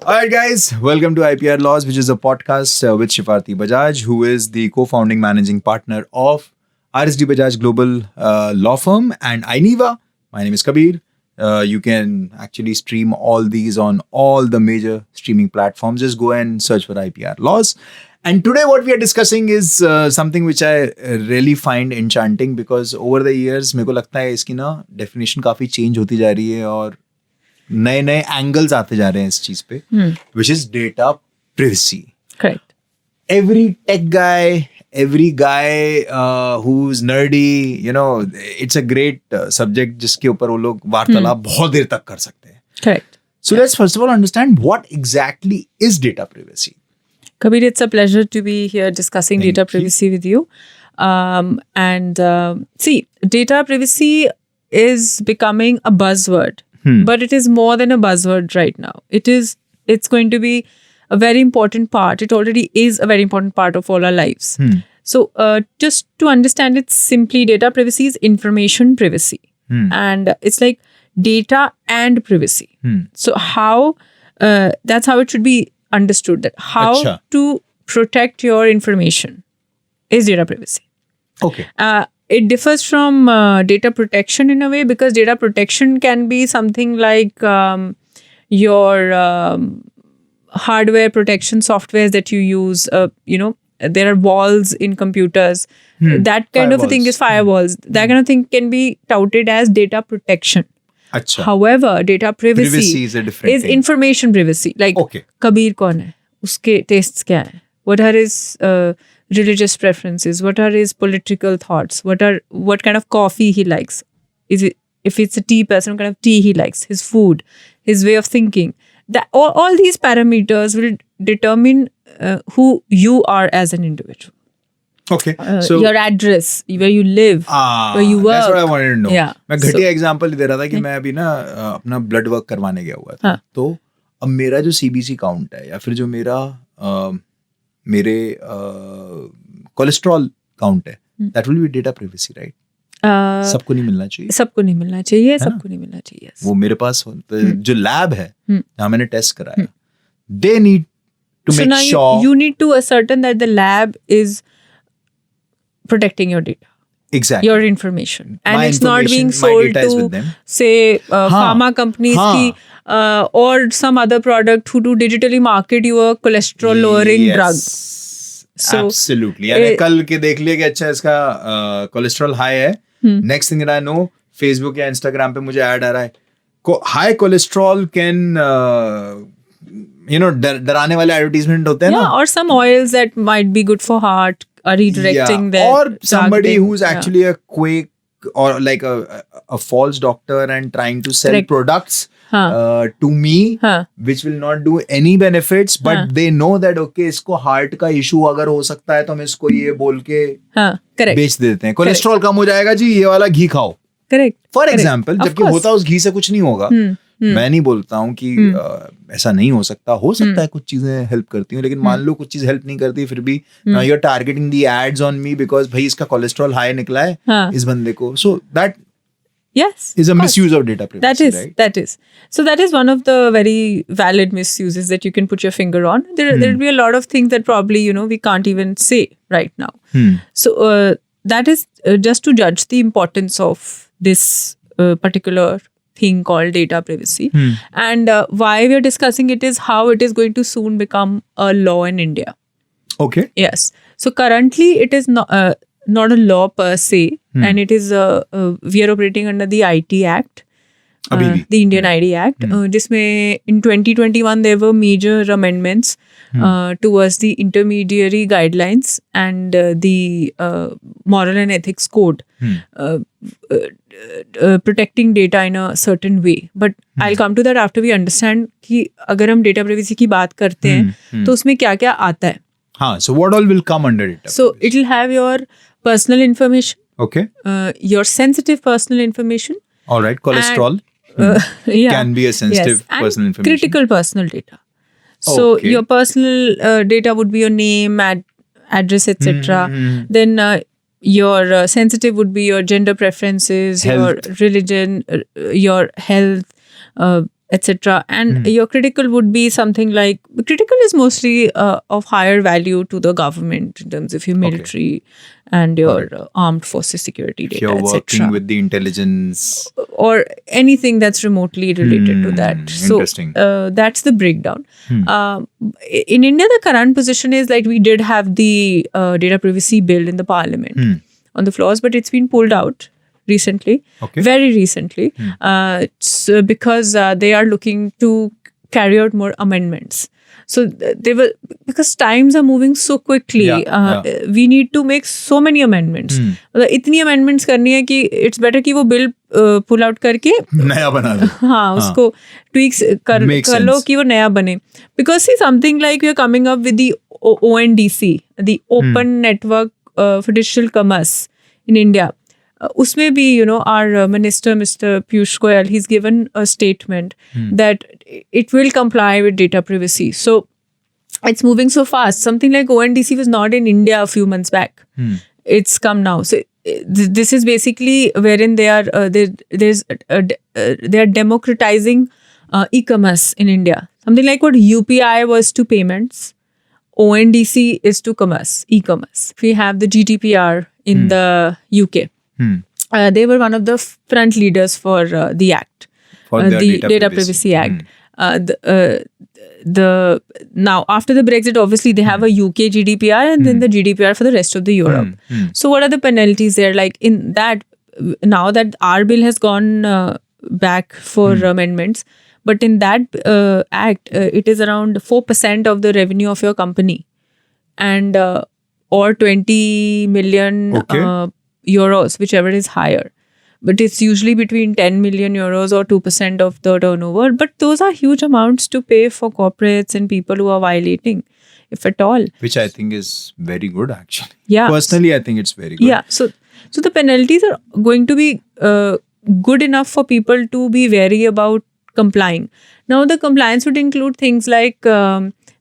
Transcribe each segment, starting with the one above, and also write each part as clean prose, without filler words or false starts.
Alright guys, welcome to IPR Laws, which is a podcast with Shifarti Bajaj, who is the co-founding managing partner of RSD Bajaj Global Law Firm and iNeva. My name is Kabir. You can actually stream all these on all the major streaming platforms. Just go and search for IPR Laws. And today what we are discussing is something which I really find enchanting because over the years मेरे को लगता है इसकी ना definition काफी change होती जा रही है और नए नए angles आते जा रहे हैं इस चीज पे, which is data privacy. Correct. Every tech guy, every guy who's nerdy, you know, it's a great subject जिसके ऊपर वो लोग वार्तालाप बहुत देर तक कर सकते हैं. Correct. So let's first of all understand what exactly is data privacy. Kabir, it's a pleasure to be here discussing data privacy with you. See, data privacy is becoming a buzzword, but it is more than a buzzword right now. It's going to be a very important part. It already is a very important part of all our lives. So just to understand it simply, data privacy is information privacy. And it's like data and privacy. So how, that's how it should be understood, that how to protect your information is data privacy. Okay. It differs from data protection in a way because data protection can be something like your hardware protection softwares that you use. There are walls in computers. That kind of a thing is firewalls. That kind of thing can be touted as data protection. Achha. However, data privacy is a different thing. Information privacy. Like, Kabir kaun hai? Uske tastes kya hai? What are his religious preferences? What are his political thoughts? What kind of coffee he likes? If it's a tea person, what kind of tea he likes? His food, his way of thinking. That all these parameters will determine who you are as an individual. Okay. So your address, where you live, where you work. That's what I wanted to know. Yeah. मैं घटिया example दे रहा था कि मैं अभी ना अपना blood work करवाने गया हुआ था. तो अब मेरा जो CBC काउंट है या फिर जो मेरे कोलेस्ट्रॉल काउंट है, that will be data privacy, right? सबको नहीं मिलना चाहिए. सबको नहीं मिलना चाहिए. सबको नहीं मिलना चाहिए. वो मेरे पास जो लैब है जहाँ मैंने टेस्ट कराया, they need to make sure. You need to ascertain that the lab is protecting your data. Exactly. Your information. And My it's not being sold to, say, pharma companies ki, or some other product who do digitally market you a cholesterol lowering drug. So, absolutely. यानी कल के देख लिया कि अच्छा इसका cholesterol high है. Next thing that I know, Facebook या Instagram पे मुझे ऐड आ रहा है. High cholesterol can डराने वाले एडवर्टाइजमेंट होते हैं ना. Or some oils that might be good for heart are redirecting their or somebody who's actually a quake or like a false doctor and trying to sell products to me which will not do any benefits, but they know that okay, इसको heart का issue अगर हो सकता है तो हम इसको ये बोल के बेच देते हैं. कोलेस्ट्रॉल कम हो जाएगा जी, ये वाला घी खाओ. करेक्ट. फॉर एग्जाम्पल, जबकि होता उस घी से कुछ नहीं होगा. मैं नहीं बोलता हूँ कि ऐसा नहीं हो सकता है कुछ चीजें हेल्प करती हूँ, लेकिन मान लो कुछ चीज हेल्प नहीं करती, फिर भी you are targeting the ads on me because भाई इसका कोलेस्ट्रॉल हाई निकला है इस बंदे को. So that is a misuse of data privacy, right? That is. So that is one of the very valid misuses that you can put your finger on. There will be a lot of things that probably, we can't even say right now. So that is just to judge the importance of this particular thing called data privacy. And why we are discussing it is how it is going to soon become a law in India. Okay. Yes. So currently it is not a law per se, and it is we are operating under the IT Act, the Indian ID Act. जिसमें in 2021 there were major amendments towards the intermediary guidelines and the moral and ethics code, protecting data in a certain way. But I'll come to that after we understand कि अगर हम data privacy की बात करते हैं तो उसमें क्या क्या आता है. So what all will come under it? So it will have your personal information. Okay. Your sensitive personal information. All right. Cholesterol can be a sensitive personal information. Critical personal data. So your personal data would be your name, address, etc. Then your sensitive would be your gender preferences, your religion, your health, etc. And your critical would be something like, critical is mostly of higher value to the government in terms of your military and your armed forces security If data, you're working etc. with the intelligence, or anything that's remotely related to that. So interesting. that's the breakdown. In India, the current position is like we did have the data privacy bill in the parliament on the floors, but it's been pulled out recently, very recently, because they are looking to carry out more amendments. So they were, because times are moving so quickly, we need to make so many amendments. इतनी amendments करनी है कि it's better कि वो bill pull out करके नया बना दो. हाँ, उसको tweaks कर लो कि वो नया बने. Because see, something like we are coming up with the ONDC, the Open Network for Digital Commerce in India. Usme bhi, our minister, Mr. Piyush Goyal, he's given a statement that it will comply with data privacy. So it's moving so fast. Something like ONDC was not in India a few months back. It's come now. So this is basically wherein they are democratizing e-commerce in India. Something like what UPI was to payments, ONDC is to commerce, e-commerce. We have the GDPR in the UK. They were one of the front leaders for the Act, for the Data Privacy Act. Now after the Brexit, obviously they have a UK GDPR and then the GDPR for the rest of the Europe. So what are the penalties there? Like in that, now that our bill has gone back for amendments, but in that act, it is around 4% of the revenue of your company, and or 20 million euros, whichever is higher. But it's usually between 10 million euros or 2% of the turnover. But those are huge amounts to pay for corporates and people who are violating, if at all. Which I think is very good, actually. Yeah. Personally, I think it's very good. Yeah. So the penalties are going to be good enough for people to be wary about complying. Now, the compliance would include things like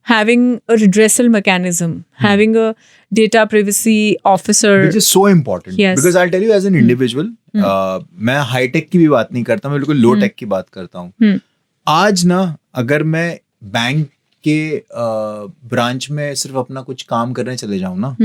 having a redressal mechanism, having a data privacy officer. Which is so important. Yes. Because I'll tell you, as an individual, मैं high tech की भी बात नहीं करता, मैं बिल्कुल लो take की बात करता हूँ. आज ना अगर मैं बैंक के ब्रांच में सिर्फ अपना कुछ काम करने चले जाऊँ ना,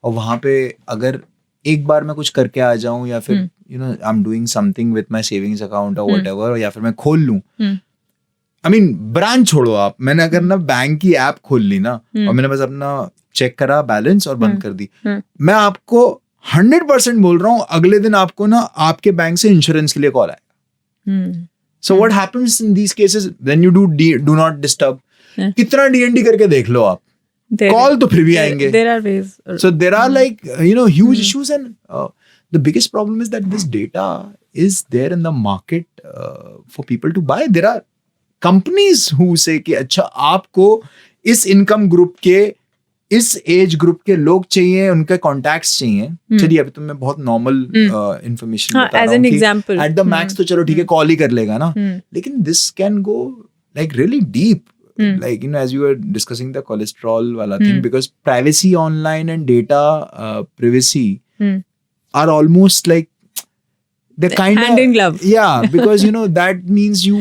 और वहाँ पे अगर एक बार मैं कुछ करके आ जाऊँ, या फिर I am doing something with my savings account और व्हाटएवर, या फिर मैं खोल लूँ, आई मीन ब्रांच छोड़ो आप, मैंने अगर ना बैंक की ऐप खोल ली ना और मैंने बस अपना चेक करा बैलेंस और बंद कर दी, मैं आपको 100% बोल रहा हूँ, अगले दिन आपको ना आपके बैंक से इंश्योरेंस के लिए कॉल आएगा. So what happens in these cases when you do not disturb, कितना डीएनडी करके देख लो आप, कॉल तो फिर भी आएंगे. There are ways. So there are like huge issues, and the biggest problem is that this data is there in the market for people to buy. There are companies who say कि अच्छा आपको इस income group के, इस age group के लोग चाहिए, उनके कॉन्टैक्ट्स चाहिए. चलिए अभी तो मैं बहुत नॉर्मल इंफॉर्मेशन बता रहा हूँ कि एट द मैक्स तो चलो ठीक है कॉल ही कर लेगा ना, लेकिन this can go like really deep. Like, as you were discussing the cholesterol wala thing, because privacy online and data privacy are almost like they're kind hand of in glove. Yeah, because that means you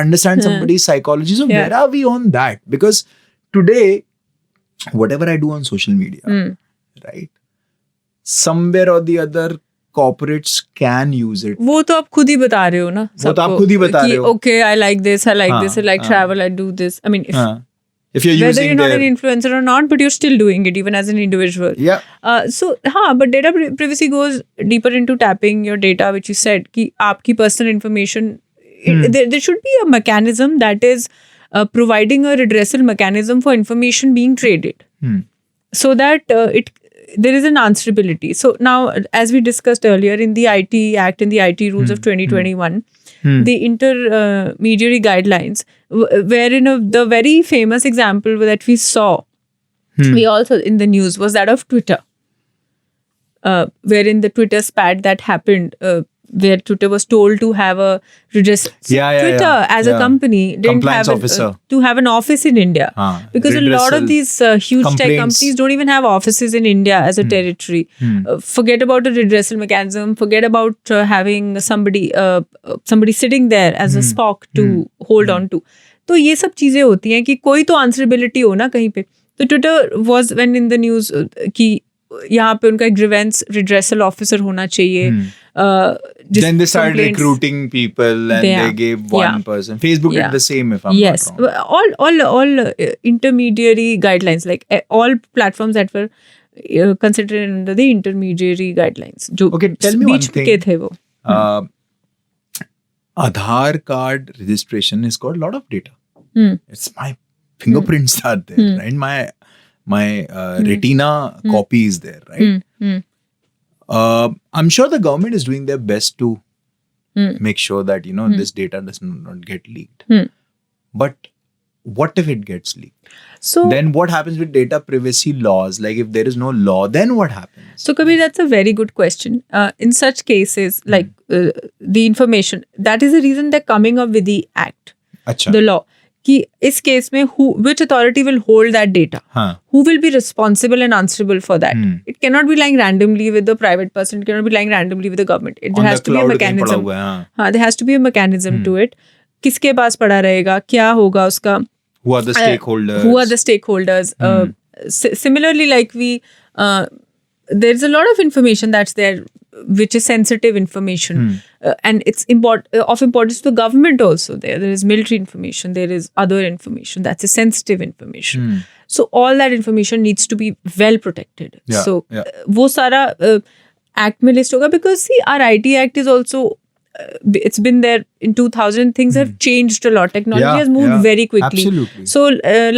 understand somebody's psychology. So where are we on that? Because today, whatever I do on social media, right, somewhere or the other, corporates can use it. वो तो आप खुद ही बता रहे हो ना. वो तो आप खुद ही बता रहे हो. Okay, I like this, I like this, I like travel, I do this. I mean, if you're whether using you're not an influencer or not, but you're still doing it even as an individual. Yeah. But data privacy goes deeper into tapping your data, which you said कि आपकी personal information. There should be a mechanism that is providing a redressal mechanism for information being traded, so that there is an answerability. So now, as we discussed earlier, in the IT Act, in the IT rules of 2021, the intermediary guidelines, wherein the very famous example that we saw, we also in the news, was that of Twitter, wherein the Twitter spat that happened where Twitter was told to have a redress. Twitter as a company didn't Compliance have officer. to have an office in India, because a lot of these huge tech complaints. companies don't even have offices in India as a territory. Forget about a redressal mechanism. Forget about having somebody sitting there as a spock to hold on to. तो ये सब चीजें होती हैं कि कोई तो answerability हो ना कहीं पे. तो Twitter was when in the news कि यहाँ पे उनका ग्रीवेंस रिड्रेसल ऑफिसर होना चाहिए. Then they started recruiting people and they gave one person. Facebook did the same, if I'm not wrong. All intermediary guidelines, like all platforms that were considered under the intermediary guidelines. जो Okay, tell me one बीच thing. के थे वो. Aadhaar card registration has got a lot of data. It's my fingerprints are there, right? My retina copy is there, right? I'm sure the government is doing their best to make sure that this data does not get leaked. But what if it gets leaked? So then what happens with data privacy laws? Like if there is no law, then what happens? So Kabir, that's a very good question. In such cases, like the information, that is the reason they're coming up with the act, the law. कि इस case में which authority will hold that data? Who will be responsible and answerable for that? It cannot be lying randomly with the private person. It cannot be lying randomly with the government. There has to be a mechanism. There has to be a mechanism to it. किसके पास पड़ा रहेगा? क्या होगा उसका? Who are the stakeholders? Who are the stakeholders? Similarly, like there's a lot of information that's there which is sensitive information, and it's of importance to the government also. There is military information, there is other information that's a sensitive information. So all that information needs to be well protected. वो सारा act में list होगा, because see, our IT Act is also it's been there in 2000. Things have changed a lot. Technology has moved very quickly. Absolutely. So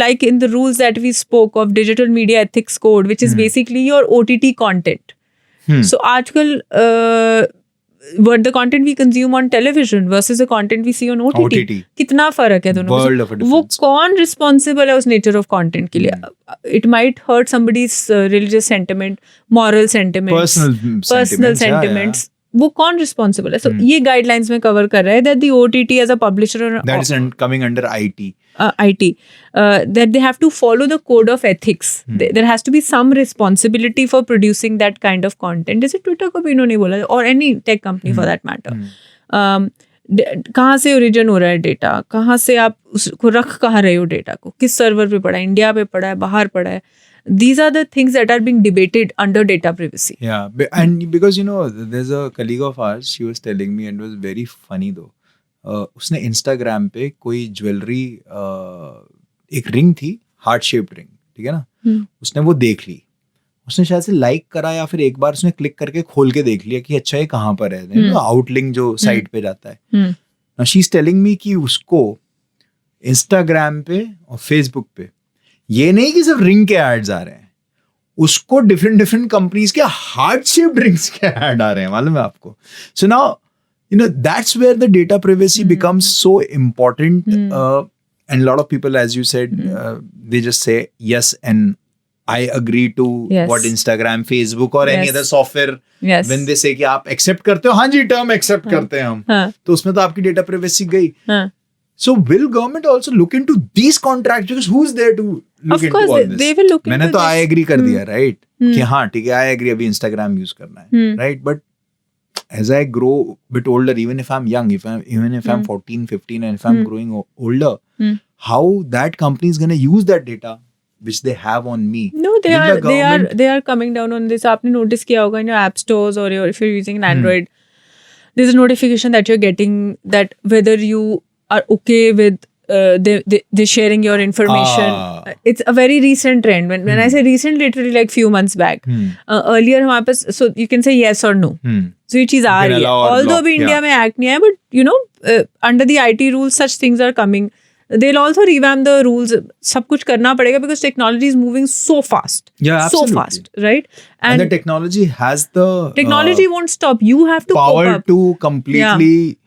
like in the rules that we spoke of, Digital Media Ethics Code, which is basically your OTT content. So आजकल what the content we consume on television versus the content we see on OTT. कितना फर्क है दोनों में? वो कौन responsible है उस nature of content के लिए? It might hurt somebody's religious sentiment, moral sentiments, personal sentiments. वो कौन responsible है? So ये guidelines में cover कर रहा है that the OTT as a publisher that is coming under IT. That they have to follow the code of ethics. There has to be some responsibility for producing that kind of content. जैसे Twitter को भी इन्होंने बोला, or any tech company for that matter. कहाँ से origin हो रहा है डेटा? कहाँ से आप उसको रख कहाँ रहे हो डेटा को? किस सर्वर पे पड़ा है? इंडिया पे पड़ा है? बाहर पड़ा है? These are the things that are being debated under data privacy. Yeah, and because there's a colleague of ours, she was telling me, and it was very funny though. उसने Instagram पे कोई jewellery एक ring थी, heart shaped ring, ठीक है ना? उसने वो देख ली, उसने शायद से लाइक करा या फिर एक बार उसने क्लिक करके खोल के देख लिया कि अच्छा ये कहाँ पर है, आउटलिंक जो साइट पे जाता है. Now she's telling me कि उसको Instagram पे और Facebook पे ये नहीं कि सिर्फ रिंग के एड्स आ रहे हैं, उसको डिफरेंट कंपनीज के हार्ट शेप्ड रिंग्स के एड आ रहे हैं, मालूम है आपको? So now that's where the data privacy becomes so important. And a lot of people, as you said, they just say yes and I agree to what Instagram, Facebook or any other software, when they say कि आप accept करते हो, हाँ जी term accept करते हैं हम, तो उसमें तो आपकी data privacy गई. So will government also look into these contracts, because who's there to look into all this? They will look into मैंने तो I agree कर दिया, right? कि हाँ ठीक है, I agree अभी Instagram use करना है, right? But as I grow a bit older, even if I'm young, even if I'm 14, 15, and if I'm growing older, how that company is going to use that data which they have on me? No, they are coming down on this. आपने notice किया होगा in your app stores, or if you're using an Android, there's a notification that you're getting that whether you are okay with they sharing your information. It's a very recent trend. When I say recent, literally like few months back. Earlier हमारे पास, so you can say yes or no. So ये चीज आ रही है. Although अभी India में act नहीं है, but under the IT rules such things are coming. They'll also revamp the rules. सब कुछ करना पड़ेगा because technology is moving so fast. Yeah, absolutely. So fast, right? And the technology has the technology won't stop. You have to power cope up. to completely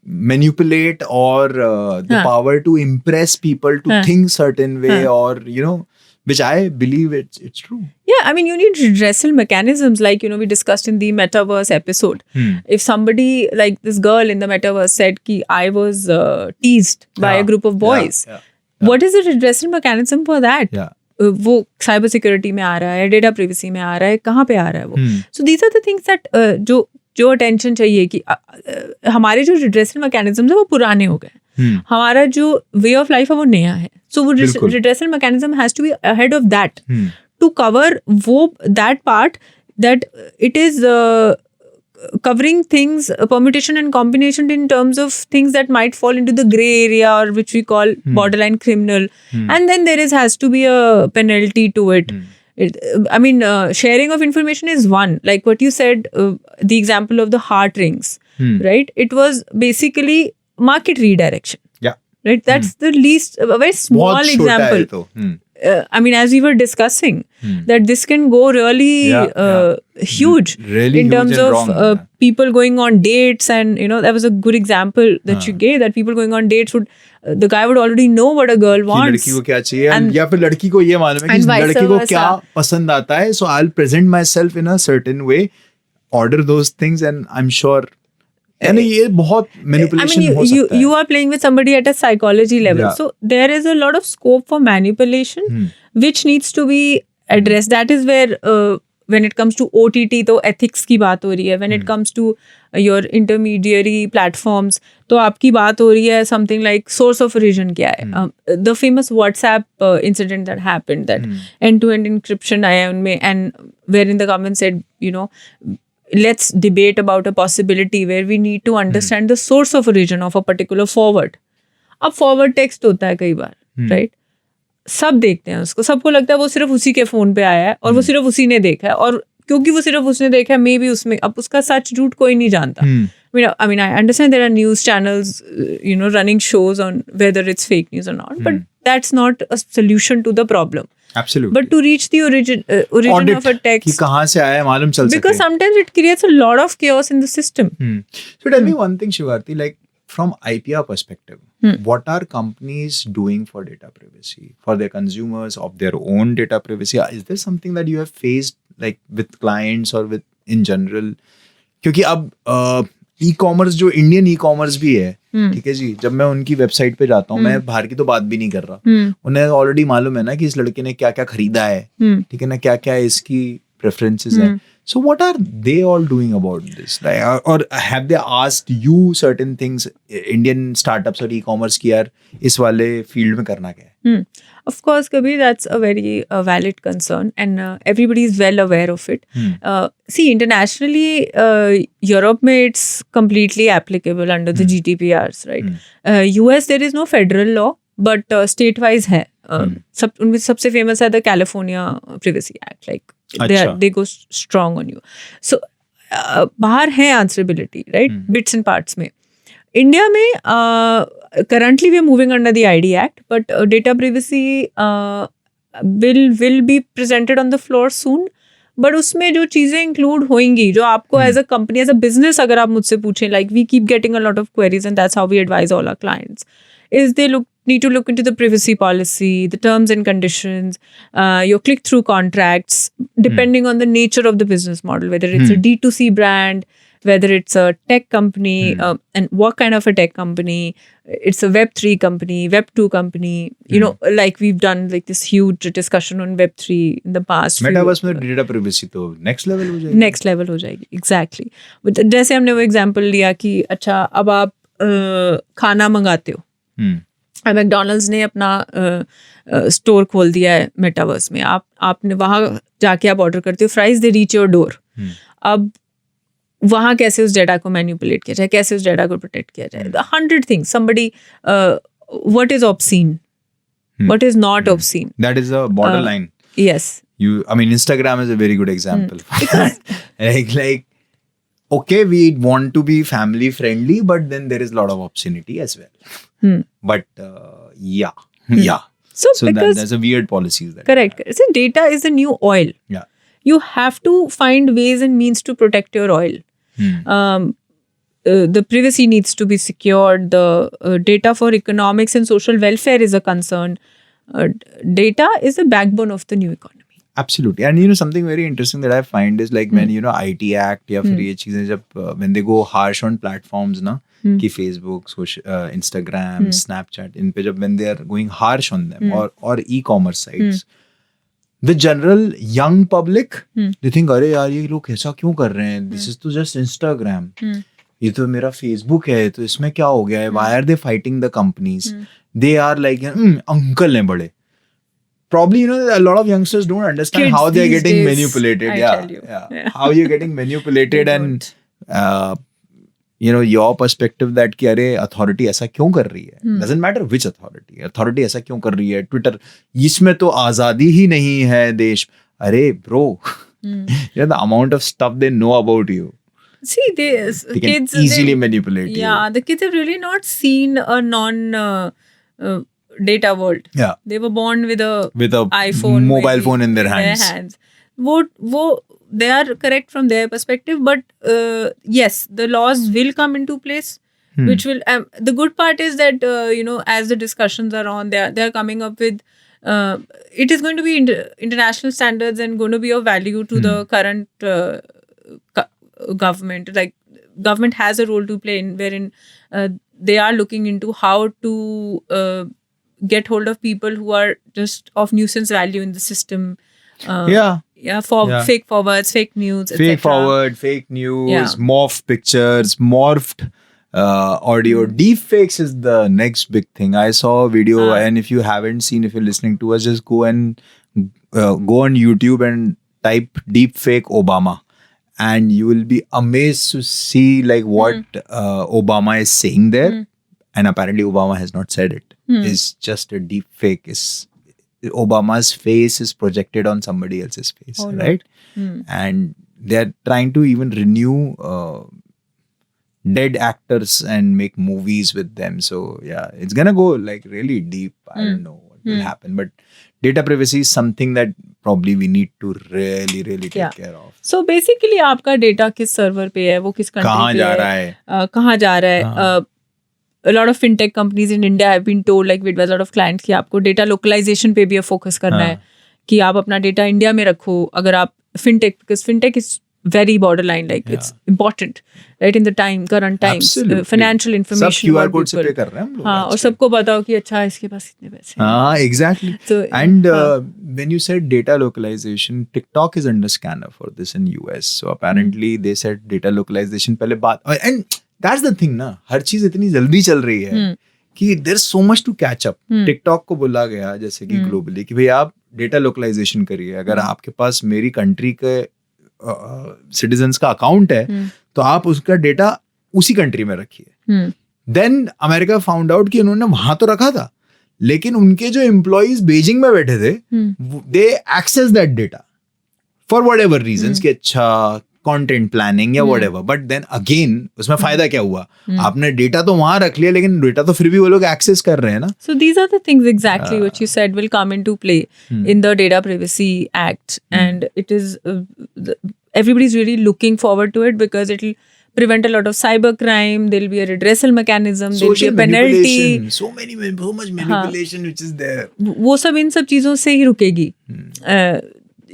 manipulate, or the power to impress people to think certain way, or which I believe it's true. Yeah, I mean, you need redressal mechanisms like, we discussed in the metaverse episode. If somebody like this girl in the metaverse said ki I was teased by a group of boys, what is the redressal mechanism for that? वो cyber security में आ रहा है, data privacy में आ रहा है, कहाँ पे आ रहा है वो? So these are the things that जो अटेंशन चाहिए कि हमारे जो रिड्रेसल मैकेनिज्म है वो पुराने हो गए, हमारा जो वे ऑफ लाइफ है वो नया है. सो वो redressal mechanism has to be ahead of that to cover वो that part that it is covering things, permutation and combination in terms of things that might fall into the gray area or which we call borderline criminal. And then there has to be a penalty to it. I mean, sharing of information is one. Like what you said, the example of the heart rings, right? It was basically market redirection. Yeah. Right? That's the least, a very small example. I mean, as we were discussing, that this can go really huge really in huge terms and of wrong, people going on dates. And, that was a good example that you gave, that people going on dates would, the guy would already know what a girl wants. लड़की को क्या चाहिए या फिर लड़की को ये मालूम है कि लड़की को क्या पसंद आता है. So I'll present myself in a certain way, order those things, and I'm sure and ये बहुत manipulation हो सकता है. You are playing with somebody at a psychology level. So there is a lot of scope for manipulation which needs to be addressed. That is where when it comes to OTT तो ethics की बात हो रही है. When it comes to your intermediary platforms तो आपकी बात हो रही है something like source of origin क्या है. The famous WhatsApp incident that happened, that end-to-end encryption आया उनमें, and wherein the government said, let's debate about a possibility where we need to understand the source of origin of a particular forward. अब forward text होता है कई बार, right? सब देखते हैं उसको, सबको लगता है वो सिर्फ उसी के फोन पे आया है और वो सिर्फ उसी ने देखा है, और क्योंकि वो सिर्फ उसने देखा है, मे बी उसमें, अब उसका सच झूठ कोई नहीं जानता. I mean, I understand there are news channels, running shows on whether it's fake news or not, but that's not a solution to the problem. Absolutely. But to reach the origin Audit of a text, कि कहाँ से आया है मालूम चल सके. because sometimes it creates a lot of chaos in the system. So tell me one thing, Shivarti, like from IPR perspective, what are companies doing for data privacy, for their consumers, of their own data privacy? Is there something that you have faced like with clients or with in general? क्योंकि अब e-commerce जो Indian e-commerce भी है, ठीक है जी, जब मैं उनकी वेबसाइट पे जाता हूँ, मैं बाहर की तो बात भी नहीं कर रहा, उन्हें ऑलरेडी मालूम है ना कि इस लड़के ने क्या क्या खरीदा है, ठीक है ना, क्या क्या इसकी प्रेफरेंसेस है. So what are they all doing about this? Like, or have they asked you certain things, Indian startups or e-commerce की यार इस वाले फील्ड में करना क्या है? Of course, Kabir, that's a very valid concern, and everybody is well aware of it. See, internationally, Europe में it's completely applicable under the GDPRs, right? US there is no federal law, but state-wise है. उनमें सबसे famous है the California Privacy Act, like they go strong on you. So बाहर है answerability, right? Bits and parts में. India में currently we are moving under the ID Act, but data privacy will be presented on the floor soon. But उसमें जो चीज़ें include होंगी, जो आपको as a company, as a business, अगर आप मुझसे पूछें, like we keep getting a lot of queries, and that's how we advise all our clients, is they need to look into the privacy policy, the terms and conditions, your click-through contracts, depending on the nature of the business model, whether it's a D2C brand, whether it's a tech company, and what kind of a tech company, it's a Web3 company, Web2 company, like we've done like this huge discussion on Web3 in the past. Metaverse में data privacy तो next level हो जाएगी. Next level हो जाएगी, exactly. But जैसे हमने वो example लिया कि अच्छा अब आप खाना मंगाते हो, मैकडॉनल्ड्स ने अपना स्टोर खोल दिया है मेटावर्स में, आपने वहाँ जाके आप ऑर्डर करते हो fries, they reach your door. अब वहाँ कैसे उस डेटा को मैनिपुलेट किया जाए, कैसे उस डेटा को प्रोटेक्ट किया जाए, 100 things. Somebody what is obscene, what is not obscene, that is a border line. Yes, I mean Instagram is a very good example. like okay, we want to be family friendly, but then there is a lot of obscenity as well. But yeah. So there's a weird policies there. Correct. So data is the new oil. Yeah. You have to find ways and means to protect your oil. The privacy needs to be secured. The data for economics and social welfare is a concern. Data is the backbone of the new economy. Absolutely. And something very interesting that I find is like when IT Act या फिर ये चीजें जब when they go harsh on platforms ना कि Facebook, Instagram, Snapchat इन पे जब when they are going harsh on them or e-commerce sites, the general young public they think अरे यार ये लोग ऐसा क्यों कर रहे हैं? This is to just Instagram. ये तो मेरा Facebook है तो इसमें क्या हो गया है? Why are they fighting the companies? They are like uncle हैं बड़े. Probably a lot of youngsters don't understand Kids how they're these getting days, manipulated. I tell you. Yeah. How you're getting manipulated They and your perspective that कि अरे authority ऐसा क्यों कर रही है? Doesn't matter which authority ऐसा क्यों कर रही है? Twitter इसमें तो आजादी ही नहीं है देश. अरे bro, the amount of stuff they know about you. See, they can easily manipulate you. Yeah, the kids have really not seen a data world. Yeah. They were born with a iPhone, mobile phone in their hands. They are correct from their perspective, but yes, the laws will come into place, which will. The good part is that as the discussions are on, they are coming up with. It is going to be international standards and going to be of value to the current government. Like government has a role to play in wherein they are looking into how to get hold of people who are just of nuisance value in the system. Fake forwards, fake news, etc. Fake news, morphed pictures, morphed audio. Deepfakes is the next big thing. I saw a video, and if you haven't seen, if you're listening to us, just go on YouTube and type Deepfake Obama. And you will be amazed to see like what Obama is saying there. And apparently Obama has not said it. It's just a deep fake. Obama's face is projected on somebody else's face, right? And they're trying to even renew dead actors and make movies with them. So yeah, it's gonna go like really deep. I don't know what will happen. But data privacy is something that probably we need to really take care of. So basically आपका data किस server पे है, वो किस country कहाँ पे जा है, रहा है, कहाँ जा रहा है. A lot of fintech companies in India have been told like with a lot of clients कि आपको data localization पे भी focus करना है, कि आप अपना data India में रखो. अगर आप fintech, because fintech is very borderline, like it's important, right? In the current times, financial information. सब QR code से pay कर रहे हैं हम लोग. हाँ, और सबको बताओ कि अच्छा इसके पास इतने पैसे. हाँ, exactly. So, and when you said data localization, TikTok is under scanner for this in US. So apparently they said data localization पहले बात, and that's the thing ना, हर चीज इतनी जल्दी चल रही है कि there's so much to catch up. TikTok को बोला गया जैसे कि globally कि भाई आप data localization करिए. अगर आपके पास मेरी कंट्री के सिटीजन्स का अकाउंट है तो आप उसका डेटा उसी कंट्री में रखिए. देन अमेरिका फाउंड आउट कि उन्होंने वहां तो रखा था, लेकिन उनके जो एम्प्लॉइज बीजिंग में बैठे थे, they access that data for whatever reasons कि अच्छा कंटेंट प्लानिंग या व्हाटएवर. बट देन अगेन उसमें फायदा क्या हुआ, आपने डेटा तो वहां रख लिया लेकिन डेटा तो फिर भी वो लोग एक्सेस कर रहे हैं ना. So these are the things exactly which you said will come into play in the Data Privacy Act, and it is everybody's really looking forward to it because it will prevent a lot of cyber crime. There will be a redressal mechanism. There will be a penalty. So much manipulation which is there. वो सब इन सब चीजों से ही रुकेगी.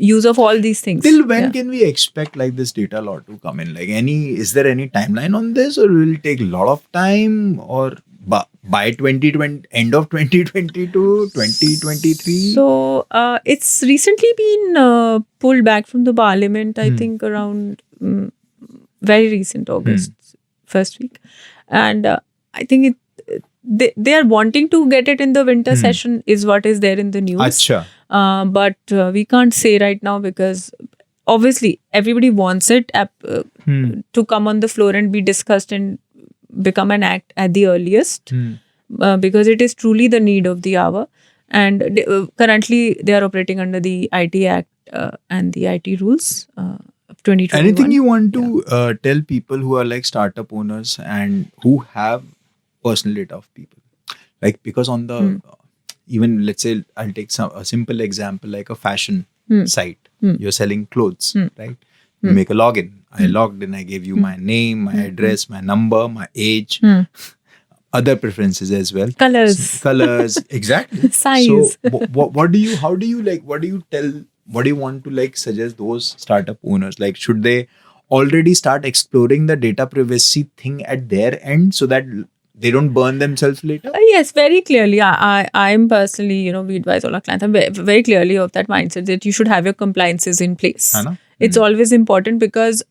Use of all these things. Till when can we expect like this data law to come in? Like is there any timeline on this, or will it take a lot of time, or by 2020, end of 2022, 2023? So it's recently been pulled back from the parliament, I think around very recent August, first week. And I think they are wanting to get it in the winter session is what is there in the news. Achha. But we can't say right now because obviously everybody wants it to come on the floor and be discussed and become an act at the earliest because it is truly the need of the hour. And currently they are operating under the IT Act and the IT rules of 2021. Anything you want to tell people who are like startup owners and who have personal data of people? Like because on the even let's say I'll take a simple example like a fashion site. You're selling clothes, right? You make a login. I logged in. I gave you my name, my address, my number, my age, other preferences as well. Colors, exactly. Size. So how do you tell what do you want to like suggest those startup owners? Like, should they already start exploring the data privacy thing at their end so that they don't burn themselves later? Yes, very clearly. I'm personally, we advise all our clients. I'm very clearly of that mindset that you should have your compliances in place. Hai na? It's always important because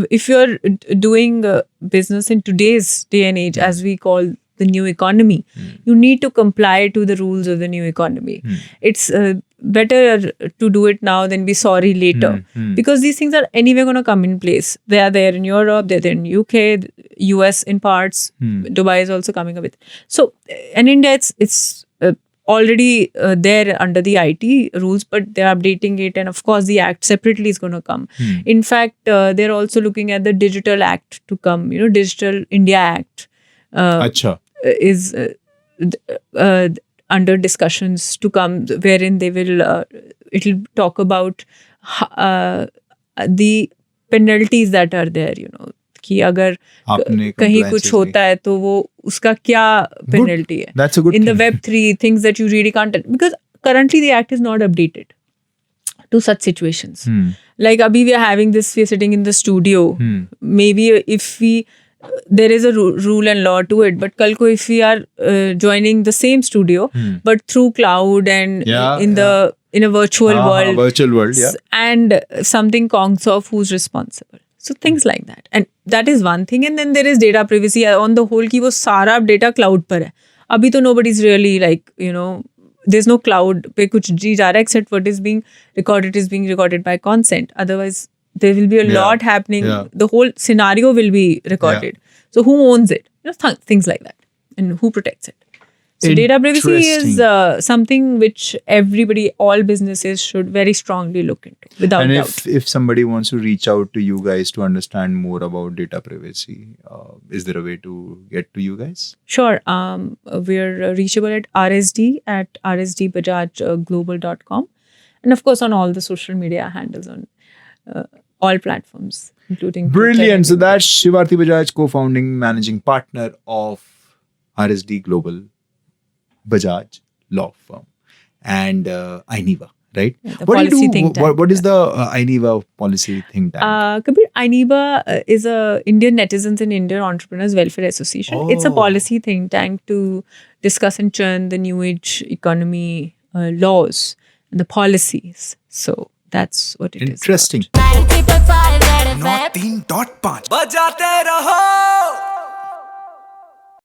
if you're doing business in today's day and age, as we call the new economy, you need to comply to the rules of the new economy. It's better to do it now than be sorry later, because these things are anyway going to come in place. They are there in Europe, they're there in UK, US in parts. Dubai is also coming up with. So, and India, it's already there under the IT rules, but they're updating it, and of course the act separately is going to come. In fact, they're also looking at the Digital Act to come. Digital India Act is under discussions to come, wherein they will it'll talk about the penalties that are there. कि अगर कहीं कुछ होता है तो वो उसका क्या penalty है. That's a good in thing. the Web3 things that you really can't, because currently the act is not updated to such situations. Like abhi we are having this, we are sitting in the studio. Maybe if we there is a rule and law to it, but kal ko if we are joining the same studio but through cloud and in a virtual world, and something conks off, who's responsible? So things like that, and that is one thing. And then there is data privacy on the whole, ki wo sara data cloud par hai. Abhi to nobody's really like, there's no cloud pe kuch nahi ja raha, except what is being recorded by consent. Otherwise there will be a lot happening. The whole scenario will be recorded. So who owns it? Things like that, and who protects it? So data privacy is something which everybody, all businesses should very strongly look into, without doubt. And if somebody wants to reach out to you guys to understand more about data privacy, is there a way to get to you guys? Sure. We're reachable at rsd@rsdbajajglobal.com, and of course on all the social media handles on all platforms, including Brilliant. So that's Shivarti Bajaj, co-founding managing partner of RSD Global Bajaj Law Firm, and INEVA, right? The policy think tank. What is the INEVA policy think tank? Kabir, INEVA is a Indian Netizens and Indian Entrepreneurs Welfare Association. It's a policy think tank to discuss and churn the new age economy laws and the policies. So that's what it is. Interesting. 93.5 बजाते रहो.